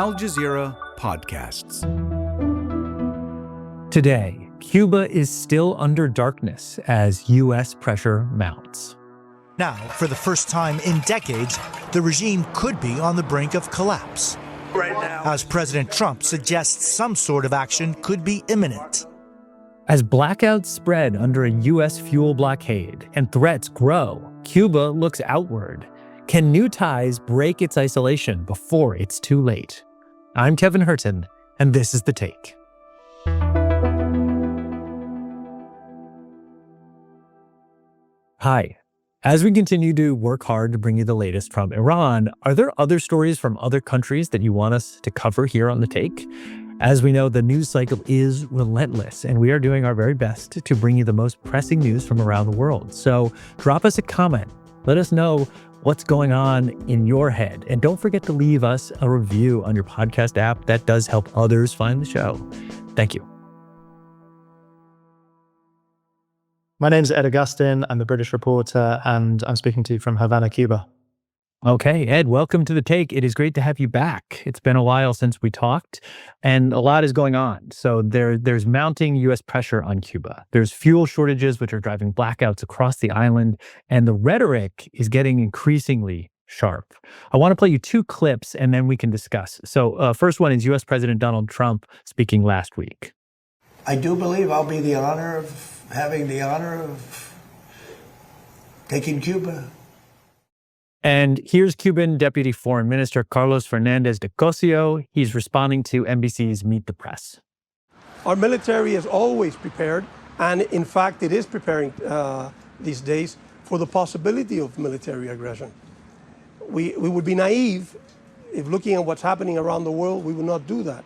Al Jazeera podcasts. Today, Cuba is still under darkness as U.S. pressure mounts. Now, for the first time in decades, the regime could be on the brink of collapse. Right now, as President Trump suggests some sort of action could be imminent. As blackouts spread under a U.S. fuel blockade and threats grow, Cuba looks outward. Can new ties break its isolation before it's too late? I'm Kevin Hirten, and this is The Take. Hi. As we continue to work hard to bring you the latest from Iran, are there other stories from other countries that you want us to cover here on The Take? As we know, the news cycle is relentless, and we are doing our very best to bring you the most pressing news from around the world. So drop us a comment. Let us know what's going on in your head. And don't forget to leave us a review on your podcast app. That does help others find the show. Thank you. My name is Ed Augustin. I'm a British reporter, and I'm speaking to you from Havana, Cuba. Okay, Ed, welcome to The Take. It is great to have you back. It's been a while since we talked, and a lot is going on. So there's mounting U.S. pressure on Cuba. There's fuel shortages, which are driving blackouts across the island, and the rhetoric is getting increasingly sharp. I want to play you two clips, and then we can discuss. So first one is U.S. President Donald Trump speaking last week. I do believe I'll be having the honor of taking Cuba. And here's Cuban Deputy Foreign Minister Carlos Fernandez de Cosio. He's responding to NBC's Meet the Press. Our military is always prepared, and in fact, it is preparing these days for the possibility of military aggression. We would be naive if looking at what's happening around the world, we would not do that.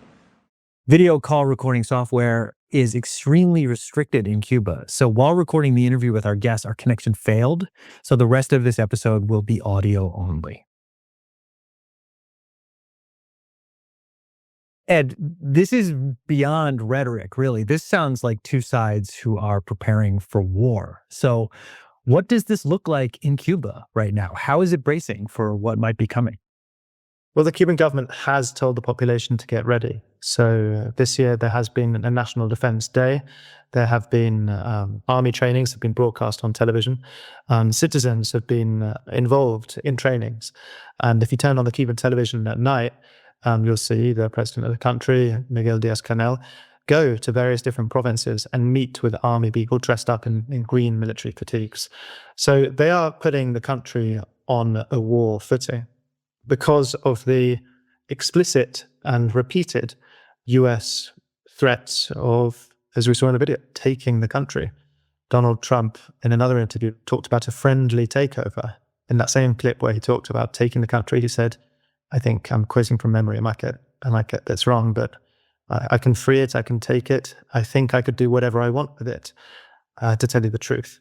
Video call recording software is extremely restricted in Cuba. So while recording the interview with our guest, our connection failed. So the rest of this episode will be audio only. Ed, this is beyond rhetoric, really. This sounds like two sides who are preparing for war. So what does this look like in Cuba right now? How is it bracing for what might be coming? Well, the Cuban government has told the population to get ready. So this year there has been a National Defense Day. There have been army trainings have been broadcast on television. Citizens have been involved in trainings. And if you turn on the Cuban television at night, you'll see the president of the country, Miguel Díaz-Canel, go to various different provinces and meet with army people dressed up in green military fatigues. So they are putting the country on a war footing, because of the explicit and repeated U.S. threats of, as we saw in the video, taking the country. Donald Trump, in another interview, talked about a friendly takeover. In that same clip where he talked about taking the country, he said, I think I'm quoting from memory, I might get this wrong, but I can free it, I can take it. I think I could do whatever I want with it, to tell you the truth.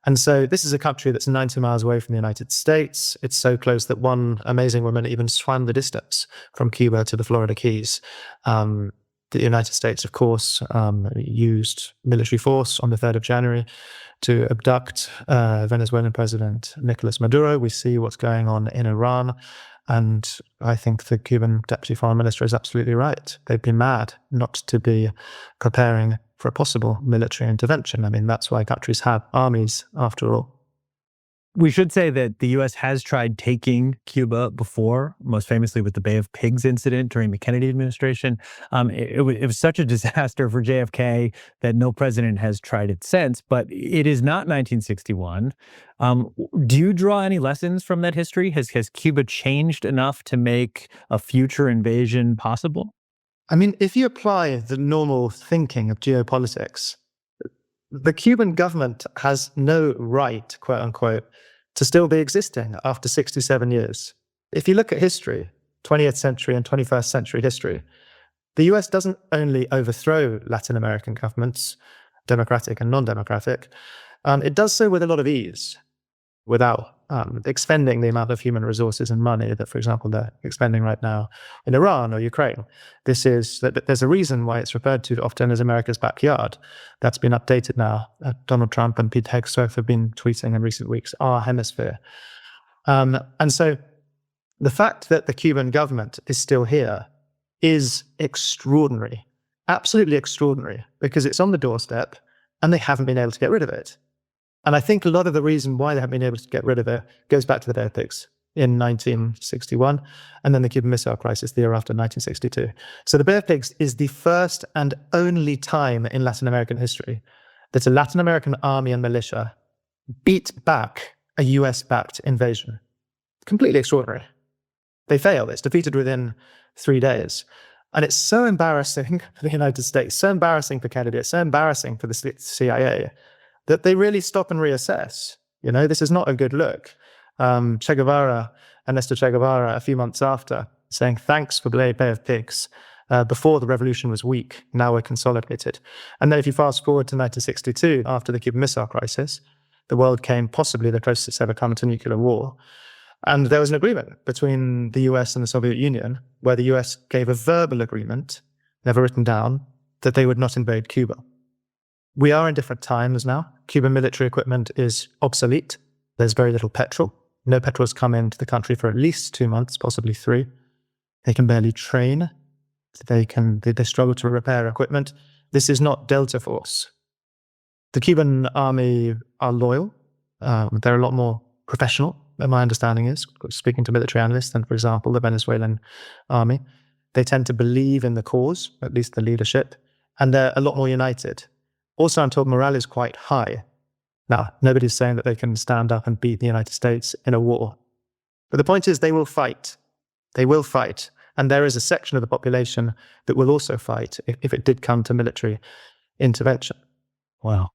And so this is a country that's 90 miles away from the United States. It's so close that one amazing woman even swam the distance from Cuba to the Florida Keys. The United States, of course, used military force on the 3rd of January to abduct Venezuelan President Nicolas Maduro. We see what's going on in Iran. And I think the Cuban Deputy Foreign Minister is absolutely right. They'd be mad not to be preparing for a possible military intervention. I mean, that's why countries have armies, after all. We should say that the U.S. has tried taking Cuba before, most famously with the Bay of Pigs incident during the Kennedy administration. It was such a disaster for JFK that no president has tried it since, but it is not 1961. Do you draw any lessons from that history? Has Cuba changed enough to make a future invasion possible? I mean, if you apply the normal thinking of geopolitics, the Cuban government has no right, quote unquote, to still be existing after 67 years. If you look at history, 20th century and 21st century history, the US doesn't only overthrow Latin American governments, democratic and non-democratic, it does so with a lot of ease, without expending the amount of human resources and money that, for example, they're expending right now in Iran or Ukraine. There's a reason why it's referred to often as America's backyard. That's been updated now. Donald Trump and Pete Hegseth have been tweeting in recent weeks, our hemisphere. And so the fact that the Cuban government is still here is extraordinary, absolutely extraordinary, because it's on the doorstep and they haven't been able to get rid of it. And I think a lot of the reason why they haven't been able to get rid of it goes back to the Bay of Pigs in 1961, and then the Cuban Missile Crisis the year after, 1962. So the Bay of Pigs is the first and only time in Latin American history that a Latin American army and militia beat back a US-backed invasion. Completely extraordinary. They fail. It's defeated within 3 days. And it's so embarrassing for the United States, so embarrassing for Kennedy, it's so embarrassing for the CIA that they really stop and reassess. You know, this is not a good look. Che Guevara, Ernesto Che Guevara, a few months after, saying, thanks for Bay of Pigs. Before the revolution was weak, now we're consolidated. And then if you fast forward to 1962, after the Cuban Missile Crisis, the world came possibly the closest it's ever come to nuclear war. And there was an agreement between the US and the Soviet Union, where the US gave a verbal agreement, never written down, that they would not invade Cuba. We are in different times now. Cuban military equipment is obsolete. There's very little petrol. No petrol has come into the country for at least 2 months, possibly 3. They can barely train. They struggle to repair equipment. This is not Delta Force. The Cuban army are loyal. They're a lot more professional, my understanding is, speaking to military analysts than, for example, the Venezuelan army. They tend to believe in the cause, at least the leadership, and they're a lot more united. Also, I'm told morale is quite high. Now, nobody's saying that they can stand up and beat the United States in a war. But the point is they will fight. They will fight. And there is a section of the population that will also fight if it did come to military intervention. Wow.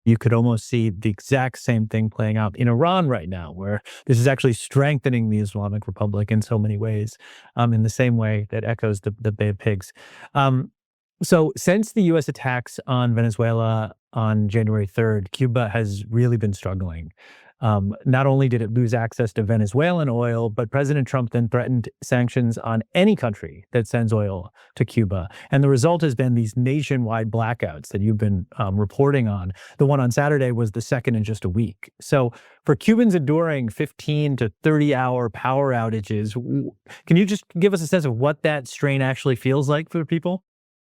You could almost see the exact same thing playing out in Iran right now, where this is actually strengthening the Islamic Republic in so many ways, in the same way that echoes the Bay of Pigs. So since the U.S. attacks on Venezuela on January 3rd, Cuba has really been struggling. Not only did it lose access to Venezuelan oil, but President Trump then threatened sanctions on any country that sends oil to Cuba. And the result has been these nationwide blackouts that you've been reporting on. The one on Saturday was the second in just a week. So for Cubans enduring 15 to 30-hour power outages, can you just give us a sense of what that strain actually feels like for people?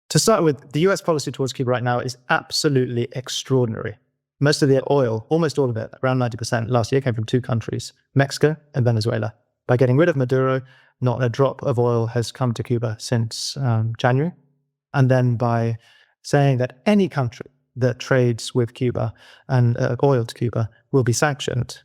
To start with, the US policy towards Cuba right now is absolutely extraordinary. Most of the oil, almost all of it, around 90% last year, came from 2 countries, Mexico and Venezuela. By getting rid of Maduro, not a drop of oil has come to Cuba since January. And then by saying that any country that trades with Cuba and oil to Cuba will be sanctioned,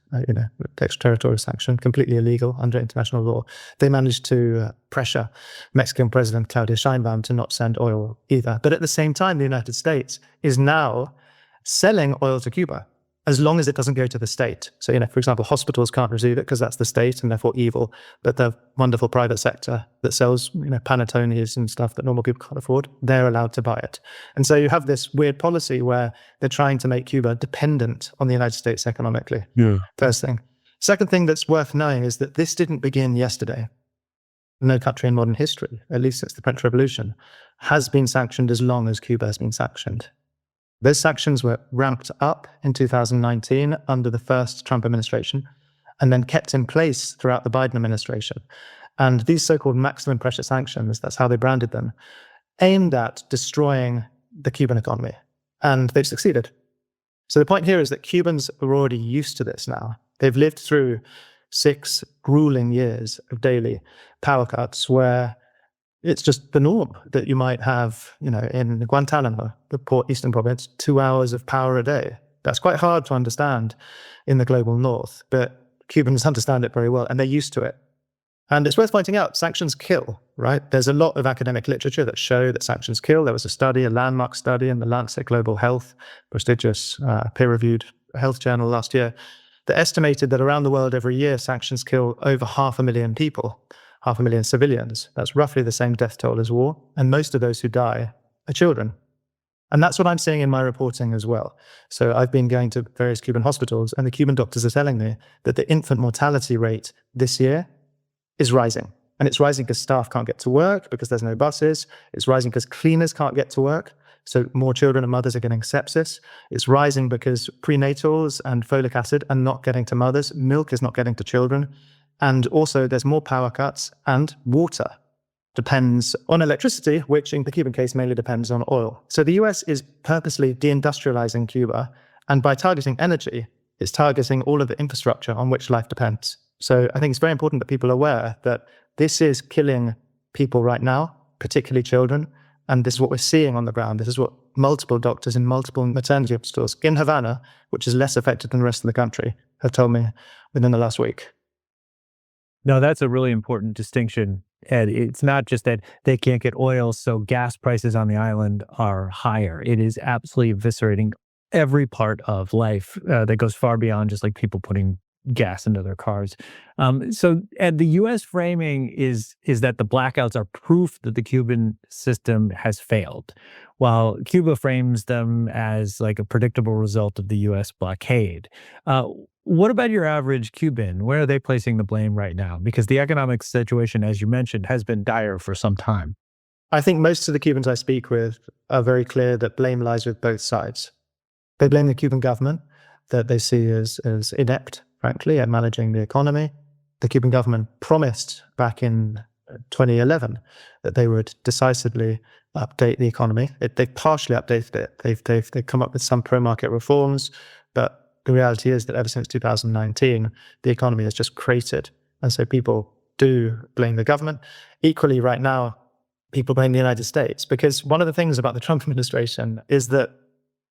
extraterritorial sanction, completely illegal under international law. They managed to pressure Mexican President Claudia Sheinbaum to not send oil either. But at the same time, the United States is now selling oil to Cuba, as long as it doesn't go to the state. So, for example, hospitals can't receive it because that's the state and therefore evil. But the wonderful private sector that sells, Panettones and stuff that normal people can't afford, they're allowed to buy it. And so you have this weird policy where they're trying to make Cuba dependent on the United States economically. Yeah. First thing. Second thing that's worth knowing is that this didn't begin yesterday. No country in modern history, at least since the French Revolution, has been sanctioned as long as Cuba has been sanctioned. Those sanctions were ramped up in 2019 under the first Trump administration and then kept in place throughout the Biden administration. And these so-called maximum pressure sanctions, that's how they branded them, aimed at destroying the Cuban economy. And they've succeeded. So the point here is that Cubans are already used to this now. They've lived through 6 grueling years of daily power cuts where it's just the norm that you might have, in Guantanamo, the port eastern province, 2 hours of power a day. That's quite hard to understand in the global north, but Cubans understand it very well, and they're used to it. And it's worth pointing out, sanctions kill, right? There's a lot of academic literature that show that sanctions kill. There was a study, a landmark study in the Lancet Global Health, prestigious peer-reviewed health journal last year, that estimated that around the world every year, sanctions kill over 500,000 people. 500,000 civilians. That's roughly the same death toll as war. And most of those who die are children. And that's what I'm seeing in my reporting as well. So I've been going to various Cuban hospitals, and the Cuban doctors are telling me that the infant mortality rate this year is rising. And it's rising because staff can't get to work because there's no buses. It's rising because cleaners can't get to work. So more children and mothers are getting sepsis. It's rising because prenatals and folic acid are not getting to mothers. Milk is not getting to children. And also there's more power cuts and water. depends on electricity, which in the Cuban case mainly depends on oil. So the US is purposely deindustrializing Cuba, and by targeting energy, it's targeting all of the infrastructure on which life depends. So I think it's very important that people are aware that this is killing people right now, particularly children, and this is what we're seeing on the ground. This is what multiple doctors in multiple maternity hospitals in Havana, which is less affected than the rest of the country, have told me within the last week. No, that's a really important distinction, Ed. It's not just that they can't get oil, so gas prices on the island are higher. It is absolutely eviscerating every part of life that goes far beyond just like people putting gas into their cars. So, Ed, the U.S. framing is that the blackouts are proof that the Cuban system has failed, while Cuba frames them as like a predictable result of the U.S. blockade. What about your average Cuban? Where are they placing the blame right now? Because the economic situation, as you mentioned, has been dire for some time. I think most of the Cubans I speak with are very clear that blame lies with both sides. They blame the Cuban government that they see as inept, frankly, at managing the economy. The Cuban government promised back in 2011 that they would decisively update the economy. They've partially updated it. They've come up with some pro-market reforms, but the reality is that ever since 2019, the economy has just cratered. And so people do blame the government. Equally, right now, people blame the United States, because one of the things about the Trump administration is that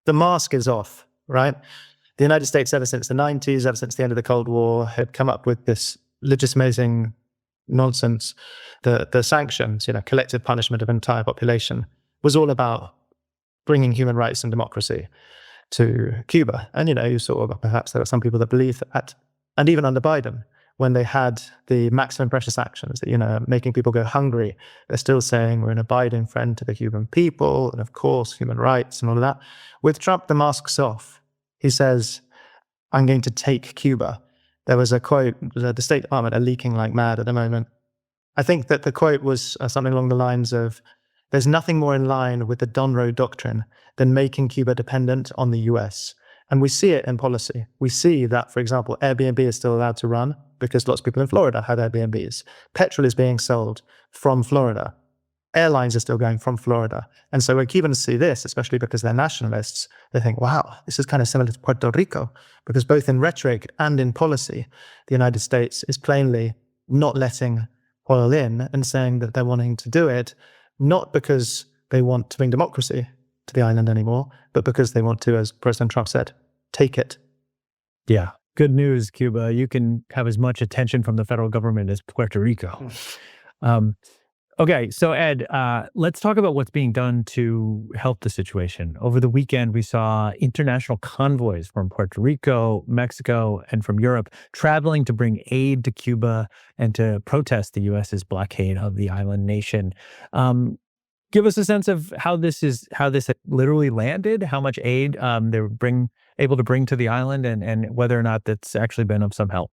the mask is off, right? The United States, ever since the 90s, ever since the end of the Cold War, had come up with this legitimating nonsense. The sanctions, collective punishment of an entire population, was all about bringing human rights and democracy to Cuba. And, you saw perhaps there were some people that believed that. And even under Biden, when they had the maximum pressure sanctions, that, making people go hungry, they're still saying we're an abiding friend to the Cuban people, and of course, human rights and all of that. With Trump, the mask's off. He says, I'm going to take Cuba. There was a quote, the State Department are leaking like mad at the moment. I think that the quote was something along the lines of, there's nothing more in line with the Donroe Doctrine than making Cuba dependent on the US. And we see it in policy. We see that, for example, Airbnb is still allowed to run because lots of people in Florida had Airbnbs. Petrol is being sold from Florida. Airlines are still going from Florida. And so when Cubans see this, especially because they're nationalists, they think, wow, this is kind of similar to Puerto Rico, because both in rhetoric and in policy, the United States is plainly not letting oil in and saying that they're wanting to do it, not because they want to bring democracy to the island anymore, but because they want to, as President Trump said, take it. Yeah. Good news, Cuba. You can have as much attention from the federal government as Puerto Rico. Okay, so Ed, let's talk about what's being done to help the situation. Over the weekend, we saw international convoys from Puerto Rico, Mexico, and from Europe traveling to bring aid to Cuba and to protest the U.S.'s blockade of the island nation. Give us a sense of how this literally landed, how much aid they were able to bring to the island, and whether or not that's actually been of some help.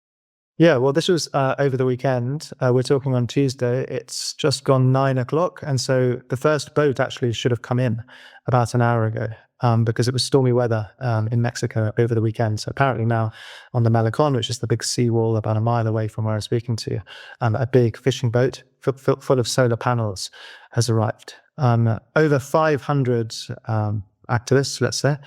Yeah, well, this was over the weekend. We're talking on Tuesday. It's just gone 9 o'clock. And so the first boat actually should have come in about an hour ago because it was stormy weather in Mexico over the weekend. So apparently now on the Malecon, which is the big seawall about a mile away from where I'm speaking to you, a big fishing boat full of solar panels has arrived. Over 500 activists, let's say,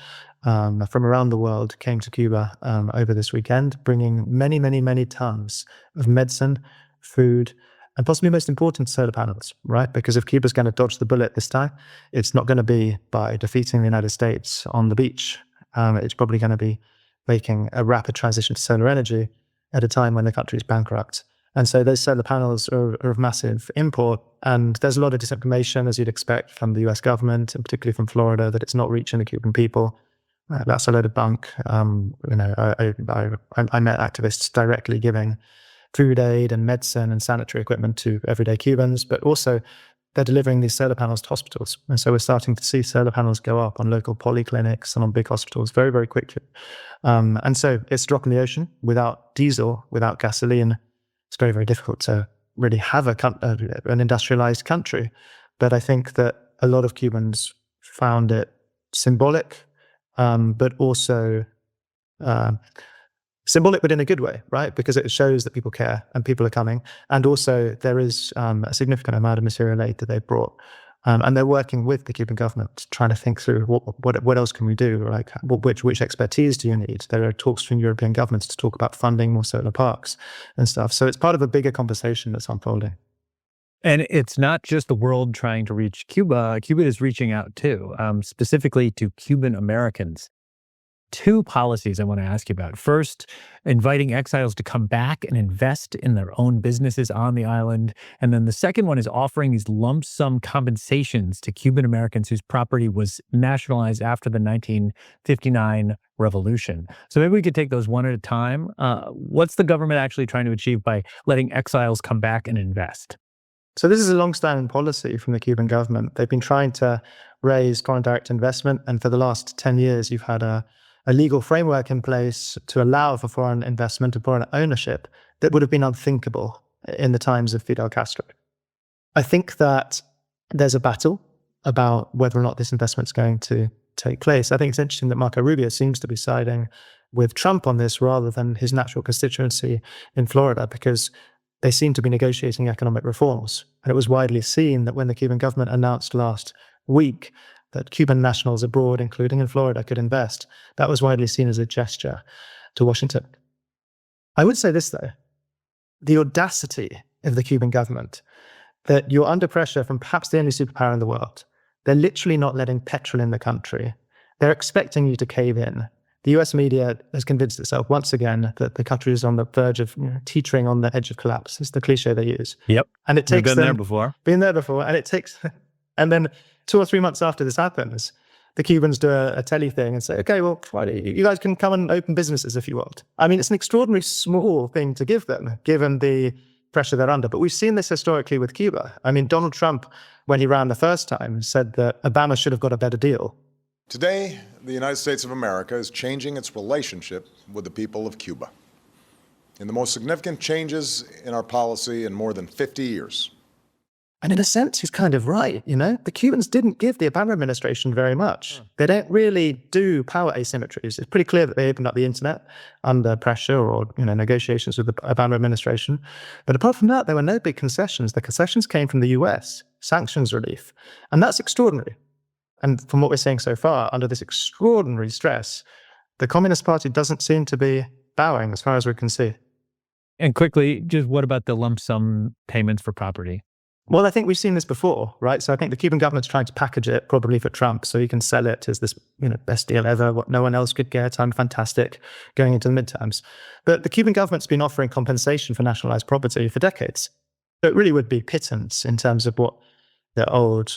from around the world came to Cuba over this weekend, bringing many, many, many tons of medicine, food, and possibly most important, solar panels, right? Because if Cuba's going to dodge the bullet this time, it's not going to be by defeating the United States on the beach. It's probably going to be making a rapid transition to solar energy at a time when the country is bankrupt. And so those solar panels are of massive import. And there's a lot of disinformation, as you'd expect, from the US government, and particularly from Florida, that it's not reaching the Cuban people. That's a load of bunk. I met activists directly giving food aid and medicine and sanitary equipment to everyday Cubans, but also they're delivering these solar panels to hospitals. And so we're starting to see solar panels go up on local polyclinics and on big hospitals very, very quickly. And so it's a drop in the ocean. Without diesel, without gasoline, it's very, very difficult to really have an industrialized country. But I think that a lot of Cubans found it symbolic, but also Symbolic, but in a good way, right? Because it shows that people care and people are coming. And also there is a significant amount of material aid that they've brought. And they're working with the Cuban government, trying to think through what else can we do? Like which expertise do you need? There are talks between European governments to talk about funding more solar parks and stuff. So it's part of a bigger conversation that's unfolding. And it's not just the world trying to reach Cuba. Cuba is reaching out too, specifically to Cuban Americans. Two policies I want to ask you about. First, inviting exiles to come back and invest in their own businesses on the island. And then the second one is offering these lump sum compensations to Cuban Americans whose property was nationalized after the 1959 revolution. So maybe we could take those one at a time. What's the government actually trying to achieve by letting exiles come back and invest? So this is a long-standing policy from the Cuban government. They've been trying to raise foreign direct investment. And for the last 10 years, you've had a legal framework in place to allow for foreign investment and foreign ownership that would have been unthinkable in the times of Fidel Castro. I think that there's a battle about whether or not this investment's going to take place. I think it's interesting that Marco Rubio seems to be siding with Trump on this rather than his natural constituency in Florida, because they seem to be negotiating economic reforms. And it was widely seen that when the Cuban government announced last week that Cuban nationals abroad, including in Florida, could invest, that was widely seen as a gesture to Washington. I would say this, though, the audacity of the Cuban government, that you're under pressure from perhaps the only superpower in the world. They're literally not letting petrol in the country. They're expecting you to cave in. The US media has convinced itself once again that the country is on the verge of teetering on the edge of collapse. It's the cliche they use. Yep. And it takes We've been there before. Been there before. And it takes, and then 2 or 3 months after this happens, the Cubans do a telly thing and say, okay, well, you guys can come and open businesses if you want. I mean, it's an extraordinarily small thing to give them, given the pressure they're under. But we've seen this historically with Cuba. I mean, Donald Trump, when he ran the first time, said that Obama should have got a better deal. Today, the United States of America is changing its relationship with the people of Cuba in the most significant changes in our policy in more than 50 years. And in a sense, he's kind of right, you know? The Cubans didn't give the Obama administration very much. They don't really do power asymmetries. It's pretty clear that they opened up the internet under pressure or, negotiations with the Obama administration. But apart from that, there were no big concessions. The concessions came from the US, sanctions relief. And that's extraordinary. And from what we're seeing so far, under this extraordinary stress, the Communist Party doesn't seem to be bowing as far as we can see. And quickly, just what about the lump sum payments for property? Well, I think we've seen this before, right? So I think the Cuban government's trying to package it probably for Trump so he can sell it as this, best deal ever, what no one else could get. I'm fantastic going into the midterms. But the Cuban government's been offering compensation for nationalized property for decades. So it really would be pittance in terms of what the old,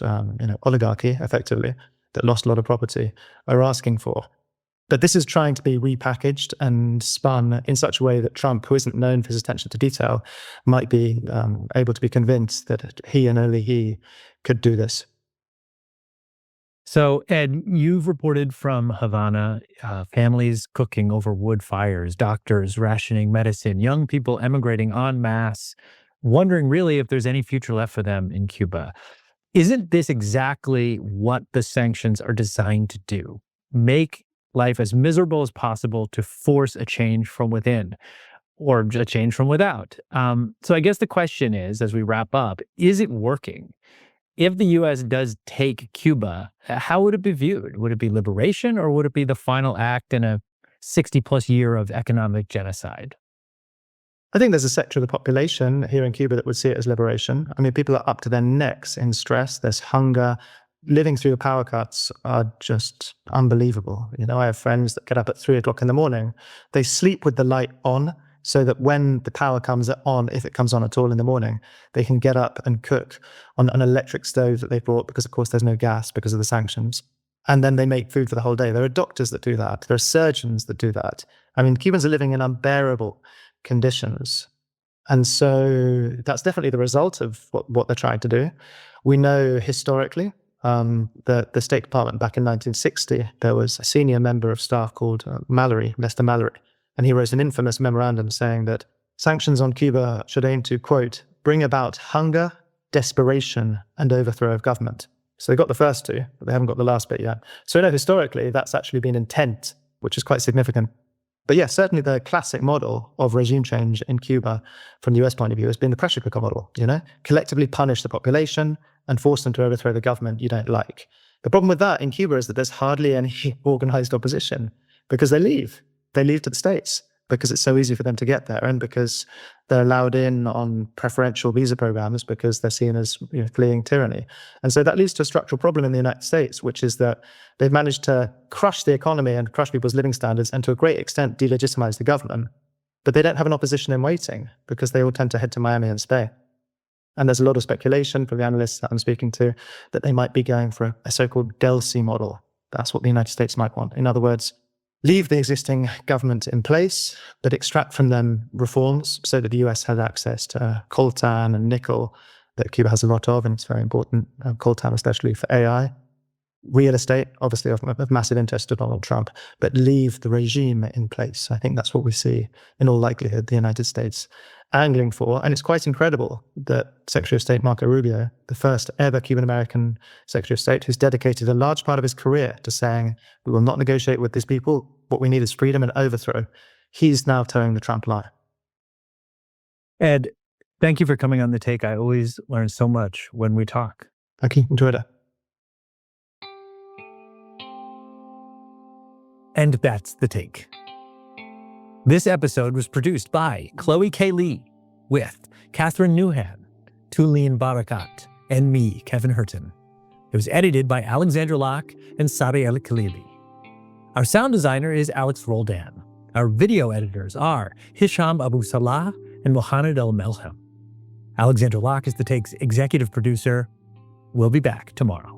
oligarchy, effectively, that lost a lot of property, are asking for. But this is trying to be repackaged and spun in such a way that Trump, who isn't known for his attention to detail, might be able to be convinced that he and only he could do this. So, Ed, you've reported from Havana, families cooking over wood fires, doctors rationing medicine, young people emigrating en masse, wondering really if there's any future left for them in Cuba. Isn't this exactly what the sanctions are designed to do? Make life as miserable as possible to force a change from within or a change from without. So I guess the question is, as we wrap up, is it working? If the U.S. does take Cuba, how would it be viewed? Would it be liberation or would it be the final act in a 60-plus year of economic genocide? I think there's a sector of the population here in Cuba that would see it as liberation. I mean, people are up to their necks in stress. There's hunger. Living through power cuts are just unbelievable. I have friends that get up at 3 o'clock in the morning. They sleep with the light on so that when the power comes on, if it comes on at all in the morning, they can get up and cook on an electric stove that they brought because, of course, there's no gas because of the sanctions. And then they make food for the whole day. There are doctors that do that. There are surgeons that do that. I mean, Cubans are living in unbearable conditions. And so that's definitely the result of what they're trying to do. We know historically, the State Department back in 1960, there was a senior member of staff called Lester Mallory, and he wrote an infamous memorandum saying that sanctions on Cuba should aim to, quote, bring about hunger, desperation, and overthrow of government. So they got the first two, but they haven't got the last bit yet. So historically, that's actually been intent, which is quite significant. But yeah, certainly the classic model of regime change in Cuba from the US point of view has been the pressure cooker model, collectively punish the population and force them to overthrow the government you don't like. The problem with that in Cuba is that there's hardly any organized opposition because they leave. They leave to the States because it's so easy for them to get there and because they're allowed in on preferential visa programs because they're seen as fleeing tyranny. And so that leads to a structural problem in the United States, which is that they've managed to crush the economy and crush people's living standards and to a great extent delegitimize the government. But they don't have an opposition in waiting because they all tend to head to Miami and Spain. And there's a lot of speculation from the analysts that I'm speaking to that they might be going for a so-called Delcy model. That's what the United States might want. In other words, leave the existing government in place, but extract from them reforms so that the US has access to coltan and nickel that Cuba has a lot of, and it's very important, coltan especially for AI. Real estate, obviously of massive interest to Donald Trump, but leave the regime in place. I think that's what we see in all likelihood the United States angling for. And it's quite incredible that Secretary of State Marco Rubio, the first ever Cuban-American Secretary of State, who's dedicated a large part of his career to saying, we will not negotiate with these people, what we need is freedom and overthrow. He's now towing the Trump line. Ed, thank you for coming on The Take. I always learn so much when we talk. Thank you. Enjoyed it. And that's The Take. This episode was produced by Chloe K. Lee with Catherine Nouhan, Tuleen Barakat, and me, Kevin Hirten. It was edited by Alexandra Locke and Sarí el-Khalili. Our sound designer is Alex Roldan. Our video editors are Hisham Abu Salah and Mohannad al-Melhem. Alexandra Locke is The Take's executive producer. We'll be back tomorrow.